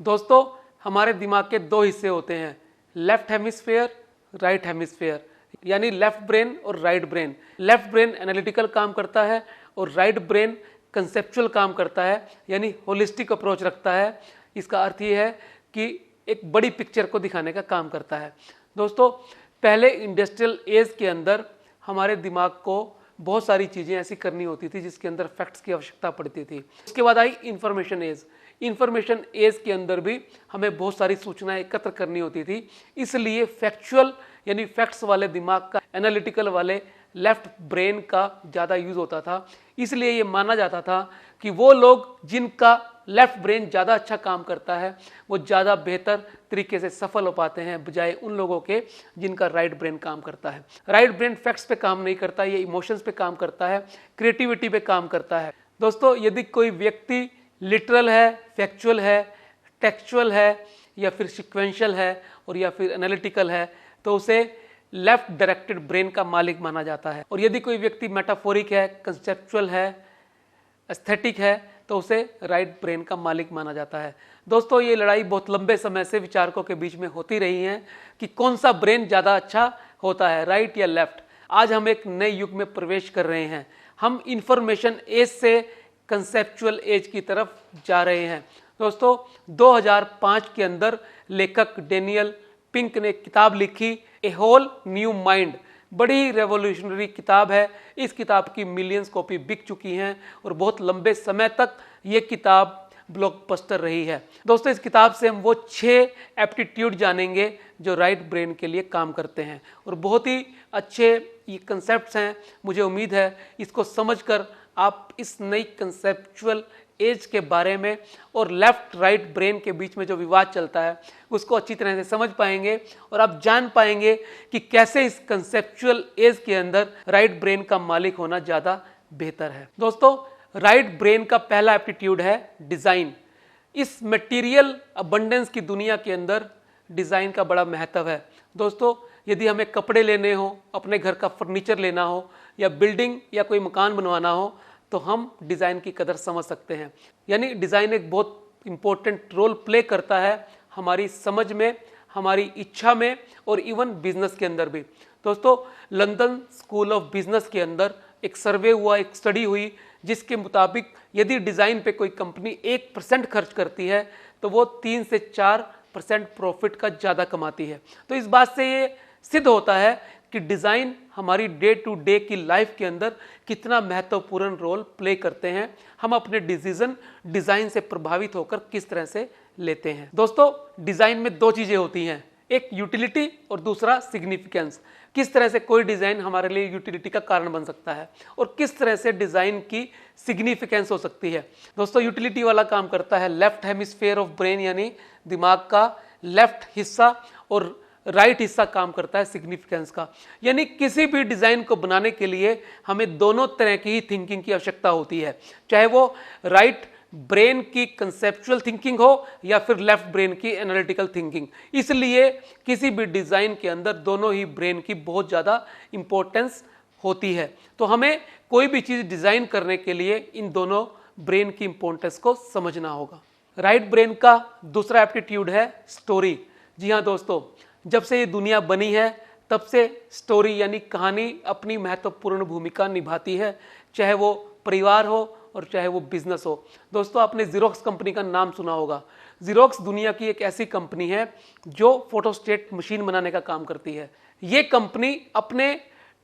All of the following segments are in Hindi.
दोस्तों, हमारे दिमाग के दो हिस्से होते हैं, लेफ्ट हेमिस्फेयर, राइट हेमिस्फेयर, यानी लेफ्ट ब्रेन और right brain. Left brain analytical काम करता है और राइट ब्रेन कंसेप्चुअल काम करता है, यानी होलिस्टिक अप्रोच रखता है। इसका अर्थ ये है कि एक बड़ी पिक्चर को दिखाने का काम करता है। दोस्तों, पहले इंडस्ट्रियल एज के अंदर हमारे दिमाग को बहुत सारी चीज़ें ऐसी करनी होती थी जिसके अंदर फैक्ट्स की आवश्यकता पड़ती थी। उसके बाद आई इंफॉर्मेशन एज। इंफॉर्मेशन एज के अंदर भी हमें बहुत सारी सूचनाएं एकत्र करनी होती थी, इसलिए फैक्चुअल यानी फैक्ट्स वाले दिमाग का, एनालिटिकल वाले लेफ्ट ब्रेन का ज़्यादा यूज होता था। इसलिए ये माना जाता था कि वो लोग जिनका लेफ्ट ब्रेन ज़्यादा अच्छा काम करता है वो ज़्यादा बेहतर तरीके से सफल हो पाते हैं, बजाय उन लोगों के जिनका राइट ब्रेन काम करता है। राइट ब्रेन फैक्ट्स पे काम नहीं करता, ये इमोशंस पे काम करता है, क्रिएटिविटी पे काम करता है। दोस्तों, यदि कोई व्यक्ति लिटरल है, फैक्चुअल है, टेक्सचुअल है, या फिर सिक्वेंशियल है और या फिर एनालिटिकल है, तो उसे लेफ्ट डायरेक्टेड ब्रेन का मालिक माना जाता है। और यदि कोई व्यक्ति मेटाफोरिक है, कंसेप्चुअल है, एस्थेटिक है, तो उसे राइट ब्रेन का मालिक माना जाता है। दोस्तों, ये लड़ाई बहुत लंबे समय से विचारकों के बीच में होती रही है कि कौन सा ब्रेन ज़्यादा अच्छा होता है, राइट या लेफ्ट। आज हम एक नए युग में प्रवेश कर रहे हैं। हम इंफॉर्मेशन एज से कंसेप्चुअल एज की तरफ जा रहे हैं। दोस्तों, 2005 के अंदर लेखक डेनियल पिंक ने किताब लिखी, ए होल न्यू माइंड। बड़ी रेवोल्यूशनरी किताब है। इस किताब की मिलियंस कॉपी बिक चुकी हैं और बहुत लंबे समय तक ये किताब ब्लॉकबस्टर रही है। दोस्तों, इस किताब से हम वो 6 एप्टीट्यूड जानेंगे जो राइट ब्रेन के लिए काम करते हैं, और बहुत ही अच्छे ये कंसेप्ट्स हैं। मुझे उम्मीद है इसको समझकर आप इस नई कंसेप्चुअल एज के बारे में और लेफ्ट राइट ब्रेन के बीच में जो विवाद चलता है उसको अच्छी तरह से समझ पाएंगे, और आप जान पाएंगे कि कैसे इस कंसेप्चुअल एज के अंदर राइट ब्रेन का मालिक होना ज़्यादा बेहतर है। दोस्तों, राइट ब्रेन का पहला एप्टीट्यूड है डिज़ाइन। इस मटेरियल अबंडेंस की दुनिया के अंदर डिज़ाइन का बड़ा महत्व है। दोस्तों, यदि हमें कपड़े लेने हो, अपने घर का फर्नीचर लेना हो, या बिल्डिंग या कोई मकान बनवाना हो, तो हम डिज़ाइन की कदर समझ सकते हैं। यानी डिज़ाइन एक बहुत इंपॉर्टेंट रोल प्ले करता है हमारी समझ में, हमारी इच्छा में, और इवन बिजनेस के अंदर भी। दोस्तों, लंदन स्कूल ऑफ बिजनेस के अंदर एक सर्वे हुआ, एक स्टडी हुई, जिसके मुताबिक यदि डिज़ाइन पे कोई कंपनी 1% खर्च करती है तो वो 3 से 4% प्रॉफिट का ज़्यादा कमाती है। तो इस बात से ये सिद्ध होता है कि डिज़ाइन हमारी डे टू डे की लाइफ के अंदर कितना महत्वपूर्ण रोल प्ले करते हैं। हम अपने डिसीजन डिज़ाइन से प्रभावित होकर किस तरह से लेते हैं। दोस्तों, डिज़ाइन में 2 चीज़ें होती हैं, एक यूटिलिटी और दूसरा सिग्निफिकेंस। किस तरह से कोई डिज़ाइन हमारे लिए यूटिलिटी का कारण बन सकता है और किस तरह से डिज़ाइन की सिग्निफिकेंस हो सकती है। दोस्तों, यूटिलिटी वाला काम करता है लेफ्ट हेमिस्फेयर ऑफ ब्रेन, यानी दिमाग का लेफ्ट हिस्सा, और राइट हिस्सा काम करता है सिग्निफिकेंस का। यानी किसी भी डिज़ाइन को बनाने के लिए हमें दोनों तरह की ही थिंकिंग की आवश्यकता होती है, चाहे वो राइट ब्रेन की कंसेप्चुअल थिंकिंग हो या फिर लेफ्ट ब्रेन की एनालिटिकल थिंकिंग। इसलिए किसी भी डिज़ाइन के अंदर दोनों ही ब्रेन की बहुत ज़्यादा इंपॉर्टेंस होती है। तो हमें कोई भी चीज़ डिज़ाइन करने के लिए इन दोनों ब्रेन की इंपॉर्टेंस को समझना होगा। राइट ब्रेन का दूसरा एप्टीट्यूड है स्टोरी। जी हाँ दोस्तों, जब से ये दुनिया बनी है तब से स्टोरी यानी कहानी अपनी महत्वपूर्ण भूमिका निभाती है, चाहे वो परिवार हो और चाहे वो बिजनेस हो। दोस्तों, आपने ज़ेरॉक्स कंपनी का नाम सुना होगा। ज़ेरॉक्स दुनिया की एक ऐसी कंपनी है जो फोटोस्टेट मशीन बनाने का काम करती है। ये कंपनी अपने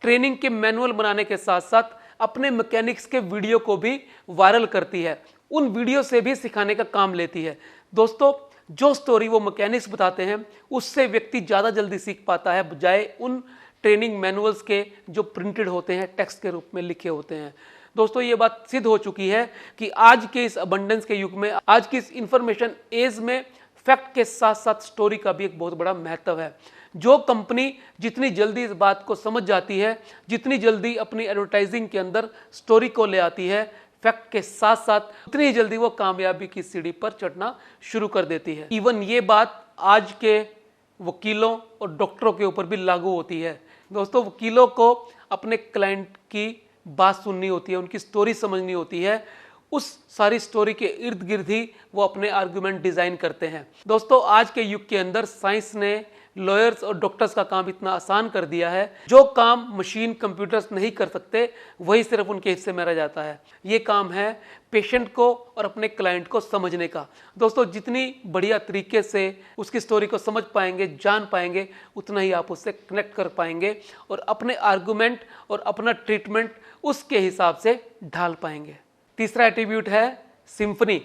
ट्रेनिंग के मैनुअल बनाने के साथ साथ अपने मैकेनिक्स के वीडियो को भी वायरल करती है, उन वीडियो से भी सिखाने का काम लेती है। दोस्तों, जो स्टोरी वो मैकेनिक्स बताते हैं उससे व्यक्ति ज़्यादा जल्दी सीख पाता है, बजाय उन ट्रेनिंग मैनुअल्स के जो प्रिंटेड होते हैं, टेक्स्ट के रूप में लिखे होते हैं। दोस्तों, ये बात सिद्ध हो चुकी है कि आज के इस अबंडेंस के युग में, आज की इस इंफॉर्मेशन एज में फैक्ट के साथ साथ स्टोरी का भी एक बहुत बड़ा महत्व है। जो कंपनी जितनी जल्दी इस बात को समझ जाती है, जितनी जल्दी अपनी एडवर्टाइजिंग के अंदर स्टोरी को ले आती है, फैक्ट के साथ साथ उतनी ही जल्दी वो कामयाबी की सीढ़ी पर चढ़ना शुरू कर देती है। इवन ये बात आज के वकीलों और डॉक्टरों के ऊपर भी लागू होती है। दोस्तों, वकीलों को अपने क्लाइंट की बात सुननी होती है, उनकी स्टोरी समझनी होती है, उस सारी स्टोरी के इर्द गिर्द ही वो अपने आर्गुमेंट डिजाइन करते हैं। दोस्तों, आज के युग के अंदर साइंस ने लॉयर्स और डॉक्टर्स का काम इतना आसान कर दिया है, जो काम मशीन कंप्यूटर्स नहीं कर सकते वही सिर्फ उनके हिस्से में रह जाता है। ये काम है पेशेंट को और अपने क्लाइंट को समझने का। दोस्तों, जितनी बढ़िया तरीके से उसकी स्टोरी को समझ पाएंगे, जान पाएंगे, उतना ही आप उससे कनेक्ट कर पाएंगे और अपने आर्गुमेंट और अपना ट्रीटमेंट उसके हिसाब से ढाल पाएंगे। तीसरा एट्रीब्यूट है सिम्फनी।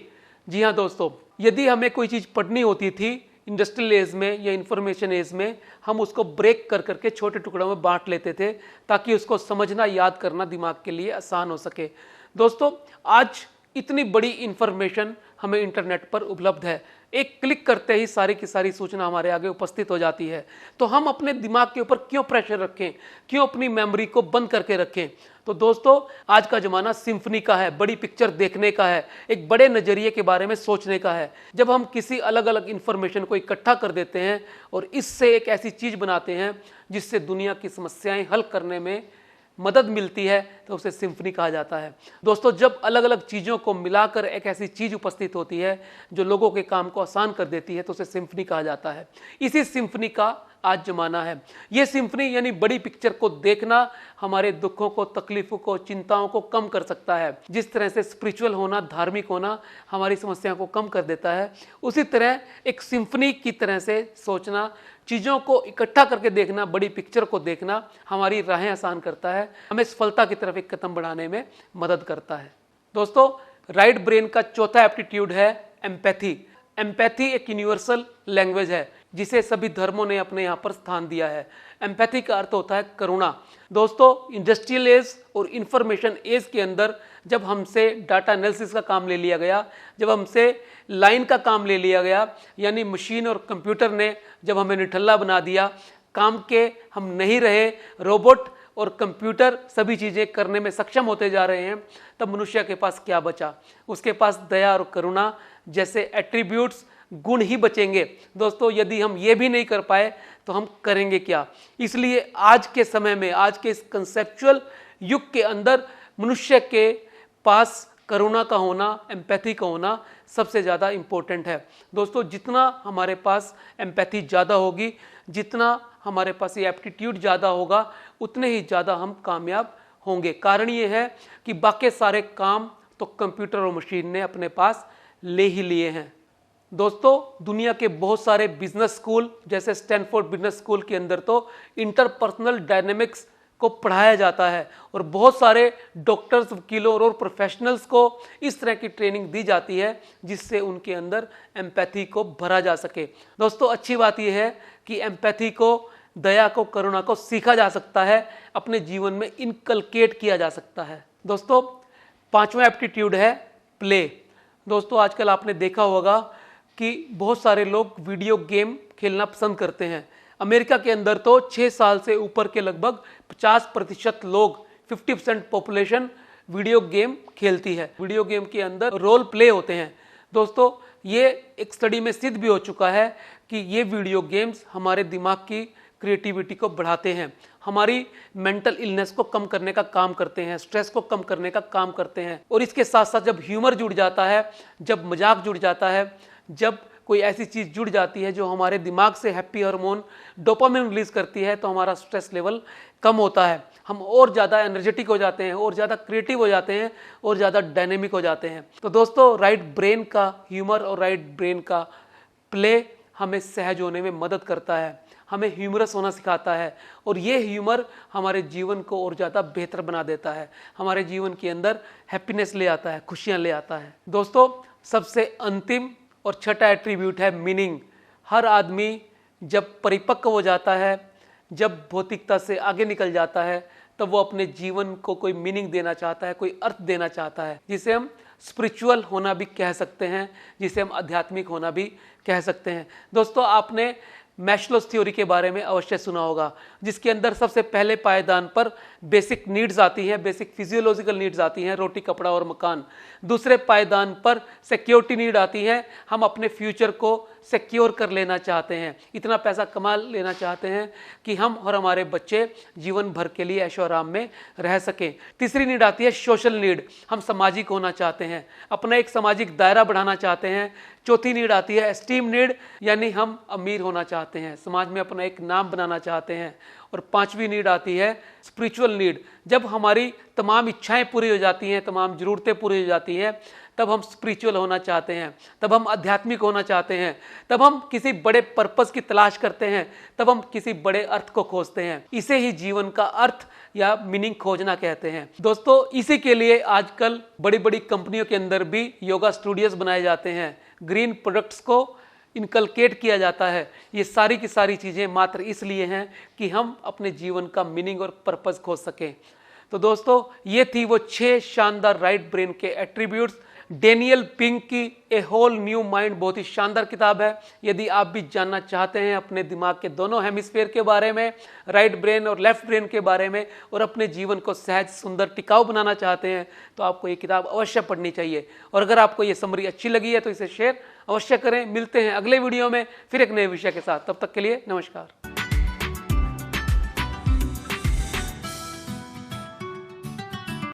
जी हाँ दोस्तों, यदि हमें कोई चीज़ पढ़नी होती थी इंडस्ट्रियल एज में या इंफॉर्मेशन एज में, हम उसको ब्रेक कर करके छोटे टुकड़ों में बांट लेते थे ताकि उसको समझना, याद करना दिमाग के लिए आसान हो सके। दोस्तों, आज इतनी बड़ी इंफॉर्मेशन हमें इंटरनेट पर उपलब्ध है। एक क्लिक करते ही सारी की सारी सूचना हमारे आगे उपस्थित हो जाती है। तो हम अपने दिमाग के ऊपर क्यों प्रेशर रखें, क्यों अपनी मेमोरी को बंद करके रखें? तो दोस्तों, आज का जमाना सिम्फनी का है, बड़ी पिक्चर देखने का है, एक बड़े नजरिए के बारे में सोचने का है। जब हम किसी अलग अलग इंफॉर्मेशन को इकट्ठा कर देते हैं और इससे एक ऐसी चीज बनाते हैं जिससे दुनिया की समस्याएं हल करने में मदद मिलती है, तो उसे सिम्फनी कहा जाता है। दोस्तों, जब अलग अलग चीज़ों को मिलाकर एक ऐसी चीज़ उपस्थित होती है जो लोगों के काम को आसान कर देती है, तो उसे सिम्फनी कहा जाता है। इसी सिम्फनी का आज जमाना है। ये सिम्फनी यानी बड़ी पिक्चर को देखना हमारे दुखों को, तकलीफों को, चिंताओं को कम कर सकता है। जिस तरह से स्पिरिचुअल होना, धार्मिक होना हमारी समस्याओं को कम कर देता है, उसी तरह एक सिम्फनी की तरह से सोचना, चीज़ों को इकट्ठा करके देखना, बड़ी पिक्चर को देखना हमारी राहें आसान करता है, हमें सफलता की तरफ एक कदम बढ़ाने में मदद करता है। दोस्तों, राइट ब्रेन का चौथा एप्टीट्यूड है एम्पैथी। एम्पैथी एक यूनिवर्सल लैंग्वेज है जिसे सभी धर्मों ने अपने यहाँ पर स्थान दिया है। एम्पैथी का अर्थ होता है करुणा। दोस्तों, इंडस्ट्रियल एज और इंफॉर्मेशन एज के अंदर जब हमसे डाटा एनालिसिस का काम ले लिया गया, जब हमसे लाइन का काम ले लिया गया, यानी मशीन और कंप्यूटर ने जब हमें निठल्ला बना दिया, काम के हम नहीं रहे, रोबोट और कंप्यूटर सभी चीज़ें करने में सक्षम होते जा रहे हैं, तब मनुष्य के पास क्या बचा? उसके पास दया और करुणा जैसे एट्रीब्यूट्स, गुण ही बचेंगे। दोस्तों, यदि हम ये भी नहीं कर पाए तो हम करेंगे क्या? इसलिए आज के समय में, आज के इस कंसेप्चुअल युग के अंदर मनुष्य के पास करुणा का होना, एम्पैथी का होना सबसे ज़्यादा इम्पोर्टेंट है। दोस्तों, जितना हमारे पास एम्पैथी ज़्यादा होगी, जितना हमारे पास ये एप्टीट्यूड ज़्यादा होगा, उतने ही ज़्यादा हम कामयाब होंगे। कारण ये है कि बाकी सारे काम तो कंप्यूटर और मशीन ने अपने पास ले ही लिए हैं। दोस्तों, दुनिया के बहुत सारे बिजनेस स्कूल जैसे स्टैनफोर्ड बिजनेस स्कूल के अंदर तो इंटरपर्सनल डायनेमिक्स को पढ़ाया जाता है और बहुत सारे डॉक्टर्स, वकीलों और प्रोफेशनल्स को इस तरह की ट्रेनिंग दी जाती है जिससे उनके अंदर एम्पैथी को भरा जा सके। दोस्तों, अच्छी बात यह है कि एम्पैथी को, दया को, करुणा को सीखा जा सकता है, अपने जीवन में इनकलकेट किया जा सकता है। दोस्तों, पांचवा एप्टीट्यूड है प्ले। दोस्तों, आजकल आपने देखा होगा कि बहुत सारे लोग वीडियो गेम खेलना पसंद करते हैं। अमेरिका के अंदर तो 6 साल से ऊपर के लगभग 50% लोग, 50% पॉपुलेशन वीडियो गेम खेलती है। वीडियो गेम के अंदर रोल प्ले होते हैं। दोस्तों, ये एक स्टडी में सिद्ध भी हो चुका है कि ये वीडियो गेम्स हमारे दिमाग की क्रिएटिविटी को बढ़ाते हैं, हमारी मेंटल इलनेस को कम करने का काम करते हैं, स्ट्रेस को कम करने का काम करते हैं। और इसके साथ साथ जब ह्यूमर जुड़ जाता है, जब मजाक जुड़ जाता है, जब कोई ऐसी चीज़ जुड़ जाती है जो हमारे दिमाग से हैप्पी हार्मोन डोपामिन रिलीज करती है, तो हमारा स्ट्रेस लेवल कम होता है, हम और ज़्यादा एनर्जेटिक हो जाते हैं, और ज़्यादा क्रिएटिव हो जाते हैं, और ज़्यादा डायनेमिक हो जाते हैं। तो दोस्तों, राइट ब्रेन का ह्यूमर और राइट ब्रेन का प्ले हमें सहज होने में मदद करता है, हमें ह्यूमरस होना सिखाता है, और ये ह्यूमर हमारे जीवन को और ज़्यादा बेहतर बना देता है, हमारे जीवन के अंदर हैप्पीनेस ले आता है, खुशियाँ ले आता है। दोस्तों, सबसे अंतिम और छठा एट्रीब्यूट है मीनिंग। हर आदमी जब परिपक्व हो जाता है, जब भौतिकता से आगे निकल जाता है, तब वो अपने जीवन को कोई मीनिंग देना चाहता है, कोई अर्थ देना चाहता है, जिसे हम स्पिरिचुअल होना भी कह सकते हैं, जिसे हम आध्यात्मिक होना भी कह सकते हैं। दोस्तों, आपने मैस्लोस थ्योरी के बारे में अवश्य सुना होगा, जिसके अंदर सबसे पहले पायदान पर बेसिक नीड्स आती हैं, बेसिक फिजियोलॉजिकल नीड्स आती हैं, रोटी कपड़ा और मकान। दूसरे पायदान पर सिक्योरिटी नीड आती है, हम अपने फ्यूचर को सिक्योर कर लेना चाहते हैं, इतना पैसा कमा लेना चाहते हैं कि हम और हमारे बच्चे जीवन भर के लिए ऐशो आराम में रह सकें। तीसरी नीड आती है सोशल नीड, हम सामाजिक होना चाहते हैं, अपना एक सामाजिक दायरा बढ़ाना चाहते हैं। चौथी नीड आती है एस्टीम नीड, यानी हम अमीर होना चाहते हैं, समाज में अपना एक नाम बनाना चाहते हैं। और पांचवी नीड आती है स्पिरिचुअल नीड, जब हमारी तमाम इच्छाएं पूरी हो जाती हैं, तमाम ज़रूरतें पूरी हो जाती हैं, तब हम स्पिरिचुअल होना चाहते हैं, तब हम आध्यात्मिक होना चाहते हैं, तब हम किसी बड़े पर्पस की तलाश करते हैं, तब हम किसी बड़े अर्थ को खोजते हैं। इसे ही जीवन का अर्थ या मीनिंग खोजना कहते हैं। दोस्तों, इसी के लिए आजकल बड़ी बड़ी कंपनियों के अंदर भी योगा स्टूडियोज बनाए जाते हैं, ग्रीन प्रोडक्ट्स को इनकलकेट किया जाता है। ये सारी की सारी चीज़ें मात्र इसलिए हैं कि हम अपने जीवन का मीनिंग और पर्पस खोज सकें। तो दोस्तों, ये थी वो 6 शानदार राइट ब्रेन के एट्रीब्यूट्स। डेनियल पिंक की ए होल न्यू माइंड बहुत ही शानदार किताब है। यदि आप भी जानना चाहते हैं अपने दिमाग के दोनों हेमिस्फीयर के बारे में, राइट ब्रेन और लेफ्ट ब्रेन के बारे में, और अपने जीवन को सहज, सुंदर, टिकाऊ बनाना चाहते हैं, तो आपको ये किताब अवश्य पढ़नी चाहिए। और अगर आपको ये समरी अच्छी लगी है तो इसे शेयर अवश्य करें। मिलते हैं अगले वीडियो में फिर एक नए विषय के साथ। तब तक के लिए नमस्कार।